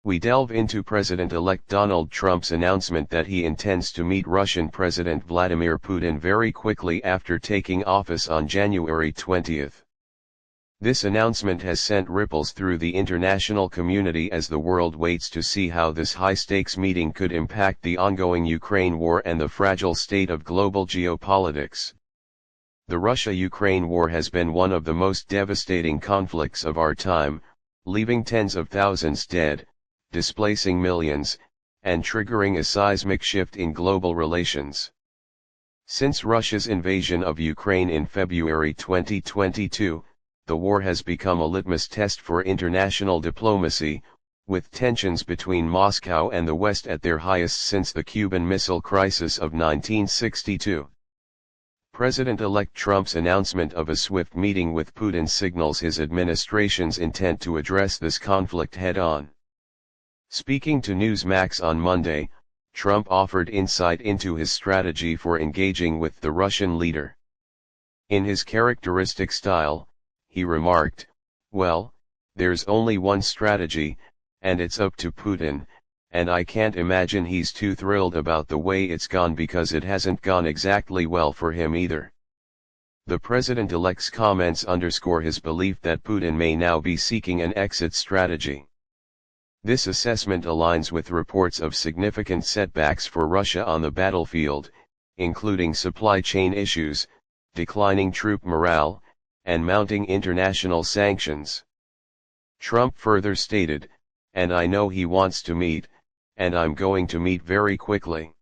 We delve into President-elect Donald Trump's announcement that he intends to meet Russian President Vladimir Putin very quickly after taking office on January 20. This announcement has sent ripples through the international community as the world waits to see how this high-stakes meeting could impact the ongoing Ukraine war and the fragile state of global geopolitics. The Russia-Ukraine war has been one of the most devastating conflicts of our time, leaving tens of thousands dead, displacing millions, and triggering a seismic shift in global relations. Since Russia's invasion of Ukraine in February 2022, the war has become a litmus test for international diplomacy, with tensions between Moscow and the West at their highest since the Cuban Missile Crisis of 1962. President-elect Trump's announcement of a swift meeting with Putin signals his administration's intent to address this conflict head-on. Speaking to Newsmax on Monday, Trump offered insight into his strategy for engaging with the Russian leader. In his characteristic style, he remarked, "Well, there's only one strategy, and it's up to Putin, and I can't imagine he's too thrilled about the way it's gone because it hasn't gone exactly well for him either." The president-elect's comments underscore his belief that Putin may now be seeking an exit strategy. This assessment aligns with reports of significant setbacks for Russia on the battlefield, including supply chain issues, declining troop morale, and mounting international sanctions. Trump further stated, "And I know he wants to meet, and I'm going to meet very quickly."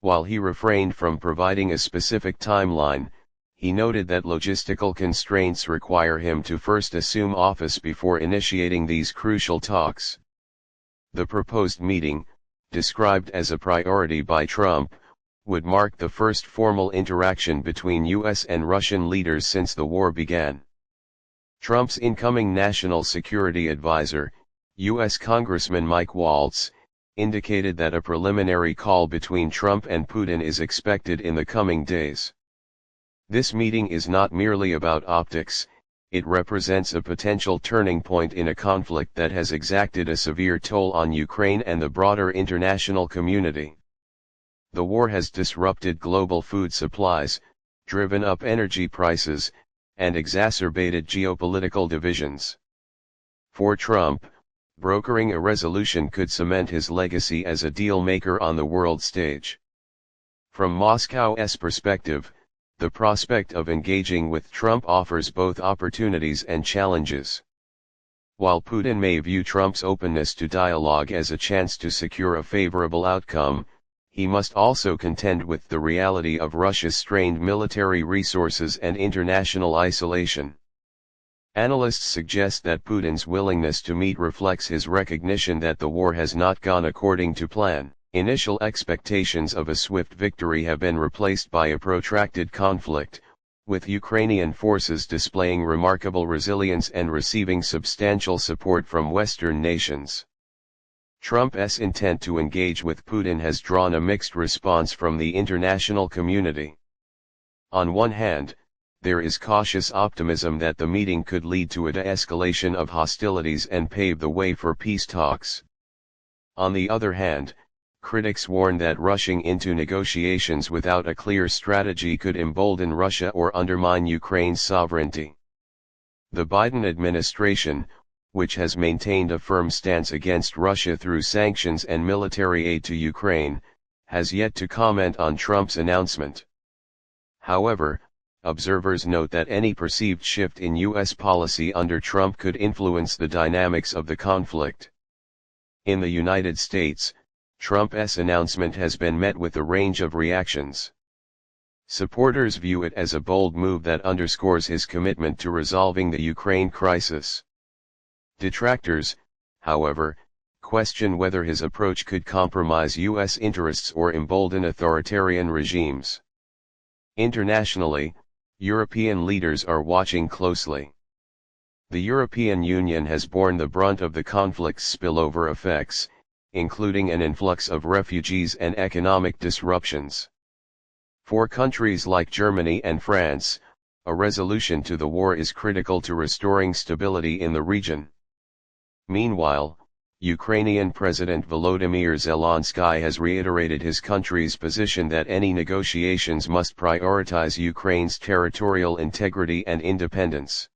While he refrained from providing a specific timeline, he noted that logistical constraints require him to first assume office before initiating these crucial talks. The proposed meeting, described as a priority by Trump, would mark the first formal interaction between U.S. and Russian leaders since the war began. Trump's incoming national security advisor, U.S. Congressman Mike Waltz, indicated that a preliminary call between Trump and Putin is expected in the coming days. This meeting is not merely about optics, it represents a potential turning point in a conflict that has exacted a severe toll on Ukraine and the broader international community. The war has disrupted global food supplies, driven up energy prices, and exacerbated geopolitical divisions. For Trump, brokering a resolution could cement his legacy as a deal-maker on the world stage. From Moscow's perspective, the prospect of engaging with Trump offers both opportunities and challenges. While Putin may view Trump's openness to dialogue as a chance to secure a favorable outcome, he must also contend with the reality of Russia's strained military resources and international isolation. Analysts suggest that Putin's willingness to meet reflects his recognition that the war has not gone according to plan. Initial expectations of a swift victory have been replaced by a protracted conflict, with Ukrainian forces displaying remarkable resilience and receiving substantial support from Western nations. Trump's intent to engage with Putin has drawn a mixed response from the international community. On one hand, there is cautious optimism that the meeting could lead to a de-escalation of hostilities and pave the way for peace talks. On the other hand, critics warn that rushing into negotiations without a clear strategy could embolden Russia or undermine Ukraine's sovereignty. The Biden administration, which has maintained a firm stance against Russia through sanctions and military aid to Ukraine, has yet to comment on Trump's announcement. However, observers note that any perceived shift in U.S. policy under Trump could influence the dynamics of the conflict. In the United States, Trump's announcement has been met with a range of reactions. Supporters view it as a bold move that underscores his commitment to resolving the Ukraine crisis. Detractors, however, question whether his approach could compromise U.S. interests or embolden authoritarian regimes. Internationally, European leaders are watching closely. The European Union has borne the brunt of the conflict's spillover effects, including an influx of refugees and economic disruptions. For countries like Germany and France, a resolution to the war is critical to restoring stability in the region. Meanwhile, Ukrainian President Volodymyr Zelensky has reiterated his country's position that any negotiations must prioritize Ukraine's territorial integrity and independence.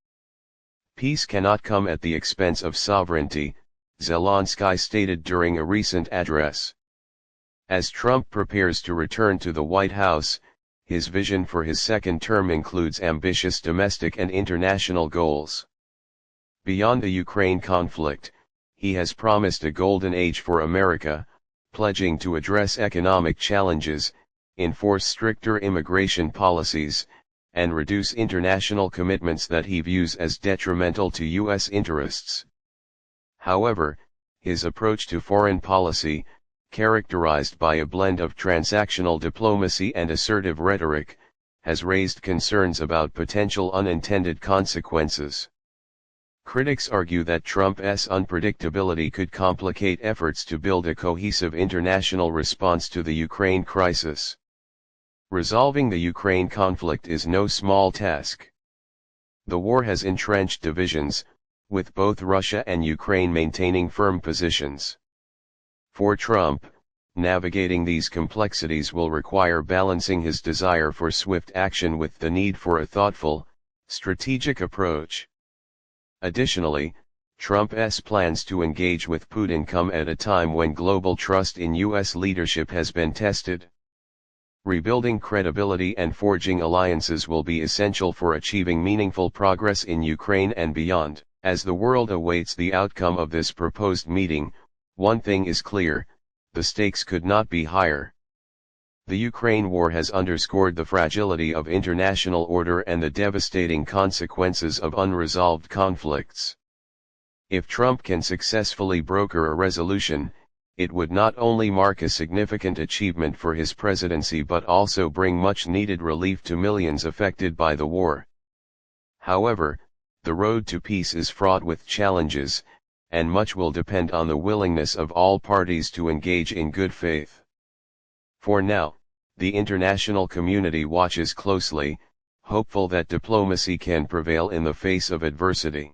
Peace cannot come at the expense of sovereignty, Zelensky stated during a recent address. As Trump prepares to return to the White House, his vision for his second term includes ambitious domestic and international goals. Beyond the Ukraine conflict, he has promised a golden age for America, pledging to address economic challenges, enforce stricter immigration policies, and reduce international commitments that he views as detrimental to U.S. interests. However, his approach to foreign policy, characterized by a blend of transactional diplomacy and assertive rhetoric, has raised concerns about potential unintended consequences. Critics argue that Trump's unpredictability could complicate efforts to build a cohesive international response to the Ukraine crisis. Resolving the Ukraine conflict is no small task. The war has entrenched divisions, with both Russia and Ukraine maintaining firm positions. For Trump, navigating these complexities will require balancing his desire for swift action with the need for a thoughtful, strategic approach. Additionally, Trump's plans to engage with Putin come at a time when global trust in U.S. leadership has been tested. Rebuilding credibility and forging alliances will be essential for achieving meaningful progress in Ukraine and beyond. As the world awaits the outcome of this proposed meeting, one thing is clear: the stakes could not be higher. The Ukraine war has underscored the fragility of international order and the devastating consequences of unresolved conflicts. If Trump can successfully broker a resolution, it would not only mark a significant achievement for his presidency but also bring much-needed relief to millions affected by the war. However, the road to peace is fraught with challenges, and much will depend on the willingness of all parties to engage in good faith. For now, the international community watches closely, hopeful that diplomacy can prevail in the face of adversity.